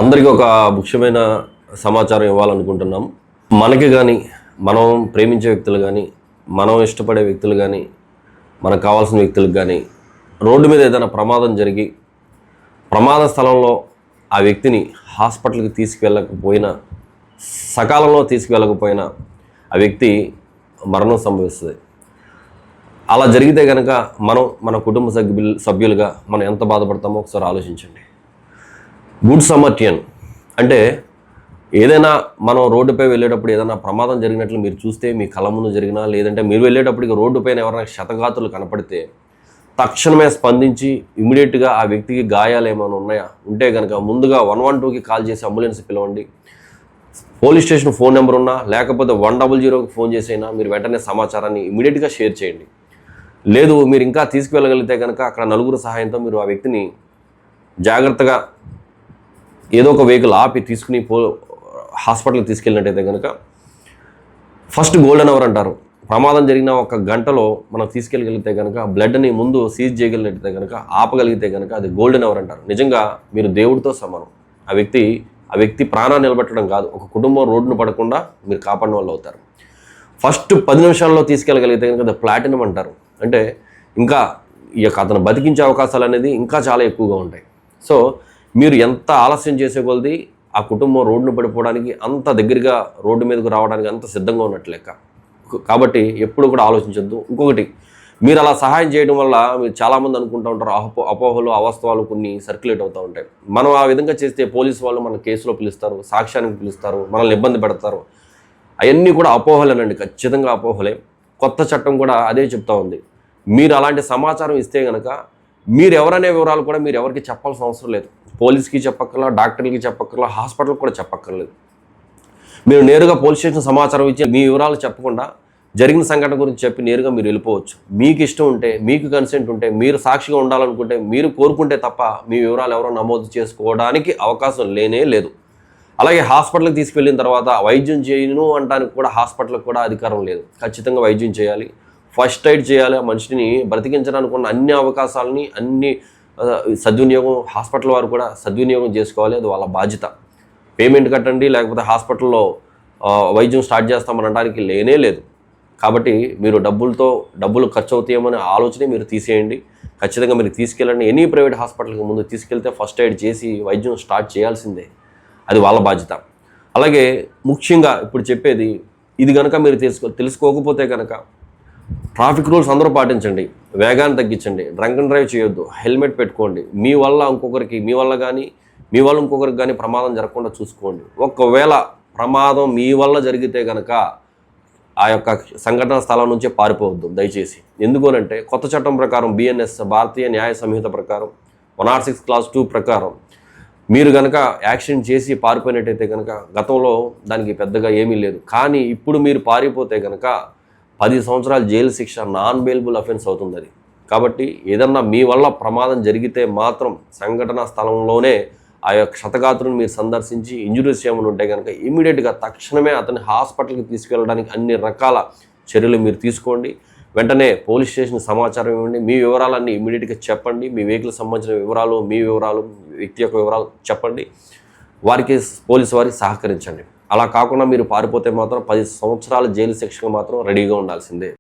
అందరికీ ఒక ముఖ్యమైన సమాచారం ఇవ్వాలనుకుంటున్నాం. మనకి కానీ, మనం ప్రేమించే వ్యక్తులు కానీ, మనం ఇష్టపడే వ్యక్తులు కానీ, మనకు కావాల్సిన వ్యక్తులకు కానీ రోడ్డు మీద ఏదైనా ప్రమాదం జరిగి ప్రమాద స్థలంలో ఆ వ్యక్తిని హాస్పిటల్కి తీసుకువెళ్ళకపోయినా, సకాలంలో తీసుకువెళ్ళకపోయినా ఆ వ్యక్తి మరణం సంభవిస్తుంది. అలా జరిగితే కనుక మన కుటుంబ సభ్యులుగా మనం ఎంత బాధపడతామో ఒకసారి ఆలోచించండి. గుడ్ సమర్టియన్ అంటే ఏదైనా మనం రోడ్డుపై వెళ్ళేటప్పుడు ఏదైనా ప్రమాదం జరిగినట్లు మీరు చూస్తే, మీ కళ్ళ ముందు జరిగినా, లేదంటే మీరు వెళ్ళేటప్పటికి రోడ్డుపైన ఎవరైనా క్షతగాతులు కనపడితే తక్షణమే స్పందించి ఇమీడియట్గా ఆ వ్యక్తికి గాయాలు ఏమైనా ఉన్నాయా ఉంటే కనుక ముందుగా 112కి కాల్ చేసి అంబులెన్స్ పిలవండి. పోలీస్ స్టేషన్ ఫోన్ నెంబర్ ఉన్నా, లేకపోతే 100కి ఫోన్ చేసైనా మీరు వెంటనే సమాచారాన్ని ఇమీడియట్గా షేర్ చేయండి. లేదు మీరు ఇంకా తీసుకువెళ్ళగలిగితే కనుక అక్కడ నలుగురు సహాయంతో మీరు ఆ వ్యక్తిని జాగ్రత్తగా ఏదో ఒక వెహికల్ ఆపి తీసుకుని హాస్పిటల్కి తీసుకెళ్ళినట్టయితే కనుక ఫస్ట్ గోల్డెన్ అవర్ అంటారు. ప్రమాదం జరిగిన ఒక గంటలో మనం తీసుకెళ్ళగలిగితే కనుక బ్లడ్ని ముందు సీజ్ చేయగలిగినట్టయితే కనుక ఆపగలిగితే కనుక అది గోల్డెన్ అవర్ అంటారు. నిజంగా మీరు దేవుడితో సమానం. ఆ వ్యక్తి ప్రాణాన్ని నిలబెట్టడం కాదు, ఒక కుటుంబం రోడ్డును పడకుండా మీరు కాపాడిన వాళ్ళు అవుతారు. ఫస్ట్ 10 నిమిషాల్లో తీసుకెళ్ళగలిగితే కనుక అది ప్లాటినం అంటారు. అంటే ఇంకా అతను బతికించే అవకాశాలు అనేది ఇంకా చాలా ఎక్కువగా ఉంటాయి. సో మీరు ఎంత ఆలస్యం చేసే కొలది ఆ కుటుంబం రోడ్డును పడిపోవడానికి అంత దగ్గరగా రోడ్డు మీదకు రావడానికి అంత సిద్ధంగా ఉన్నట్టు లెక్క. కాబట్టి ఎప్పుడు కూడా ఆలోచించొద్దు. ఇంకొకటి, మీరు అలా సహాయం చేయడం వల్ల మీరు చాలామంది అనుకుంటూ ఉంటారు అపోహలు, అవాస్తవాలు కొన్ని సర్క్యులేట్ అవుతూ ఉంటాయి. మనం ఆ విధంగా చేస్తే పోలీసు వాళ్ళు మన కేసులో పిలుస్తారు, సాక్ష్యానికి పిలుస్తారు, మనల్ని ఇబ్బంది పెడతారు. అవన్నీ కూడా అపోహలేనండి, ఖచ్చితంగా అపోహలే. కొత్త చట్టం కూడా అదే చెప్తా ఉంది. మీరు అలాంటి సమాచారం ఇస్తే కనుక మీరు ఎవరనే వివరాలు కూడా మీరు ఎవరికి చెప్పాల్సిన అవసరం లేదు. పోలీస్కి చెప్పక్కర్లా, డాక్టర్లకి చెప్పక్కర్లా, హాస్పిటల్కి కూడా చెప్పక్కర్లేదు. మీరు నేరుగా పోలీస్ స్టేషన్ సమాచారం ఇచ్చి మీ వివరాలు చెప్పకుండా జరిగిన సంఘటన గురించి చెప్పి నేరుగా మీరు వెళ్ళిపోవచ్చు. మీకు ఇష్టం ఉంటే, మీకు కన్సెంట్ ఉంటే, మీరు సాక్షిగా ఉండాలనుకుంటే, మీరు కోరుకుంటే తప్ప మీ వివరాలు ఎవరో నమోదు చేసుకోవడానికి అవకాశం లేనే లేదు. అలాగే హాస్పిటల్కి తీసుకువెళ్ళిన తర్వాత వైద్యం చేయను అనడానికి కూడా హాస్పిటల్కి కూడా అధికారం లేదు. ఖచ్చితంగా వైద్యం చేయాలి, ఫస్ట్ ఎయిడ్ చేయాలి. ఆ మనిషిని బ్రతికించడానికి ఉన్న అన్ని అవకాశాలని, అన్ని సద్వినియోగం హాస్పిటల్ వారు కూడా సద్వినియోగం చేసుకోవాలి. అది వాళ్ళ బాధ్యత. పేమెంట్ కట్టండి, లేకపోతే హాస్పిటల్లో వైద్యం స్టార్ట్ చేస్తామని అనడానికి లేనే లేదు. కాబట్టి మీరు డబ్బులు ఖర్చు అవుతాయేమనే ఆలోచనే మీరు తీసేయండి. ఖచ్చితంగా మీరు తీసుకెళ్ళండి. ఎనీ ప్రైవేట్ హాస్పిటల్కి ముందు తీసుకెళ్తే ఫస్ట్ ఎయిడ్ చేసి వైద్యం స్టార్ట్ చేయాల్సిందే. అది వాళ్ళ బాధ్యత. అలాగే ముఖ్యంగా ఇప్పుడు చెప్పేది ఇది కనుక మీరు తెలుసుకోకపోతే కనుక ట్రాఫిక్ రూల్స్ అందరూ పాటించండి, వేగాన్ని తగ్గించండి, డ్రంక్ అండ్ డ్రైవ్ చేయొద్దు, హెల్మెట్ పెట్టుకోండి. మీ వల్ల ఇంకొకరికి కానీ ప్రమాదం జరగకుండా చూసుకోండి. ఒకవేళ ప్రమాదం మీ వల్ల జరిగితే కనుక ఆ యొక్క సంఘటన స్థలం నుంచే పారిపోవద్దు దయచేసి. ఎందుకనంటే కొత్త చట్టం ప్రకారం BNS భారతీయ న్యాయ సంహిత ప్రకారం 106 క్లాస్ 2 ప్రకారం మీరు కనుక యాక్సిడెంట్ చేసి పారిపోయినట్టయితే కనుక గతంలో దానికి పెద్దగా ఏమీ లేదు. కానీ ఇప్పుడు మీరు పారిపోతే కనుక 10 సంవత్సరాలు జైలు శిక్ష, నాన్ బెయిలబుల్ అఫెన్స్ అవుతుంది అది. కాబట్టి ఏదన్నా మీ వల్ల ప్రమాదం జరిగితే మాత్రం సంఘటన స్థలంలోనే ఆ యొక్క క్షతగాత్రులను మీరు సందర్శించి ఇంజురీస్ ఏమైనా ఉంటే కనుక ఇమీడియట్గా తక్షణమే అతన్ని హాస్పిటల్కి తీసుకెళ్ళడానికి అన్ని రకాల చర్యలు మీరు తీసుకోండి. వెంటనే పోలీస్ స్టేషన్కి సమాచారం ఇవ్వండి. మీ వివరాలన్నీ ఇమీడియట్గా చెప్పండి. మీ వెహికల్కి సంబంధించిన వివరాలు, మీ వివరాలు, వ్యక్తి యొక్క వివరాలు చెప్పండి. పోలీసు వారికి సహకరించండి. అలా కాకుండా మీరు పారిపోతే మాత్రం 10 సంవత్సరాల జైలు శిక్షకు మాత్రం రెడీగా ఉండాల్సిందే.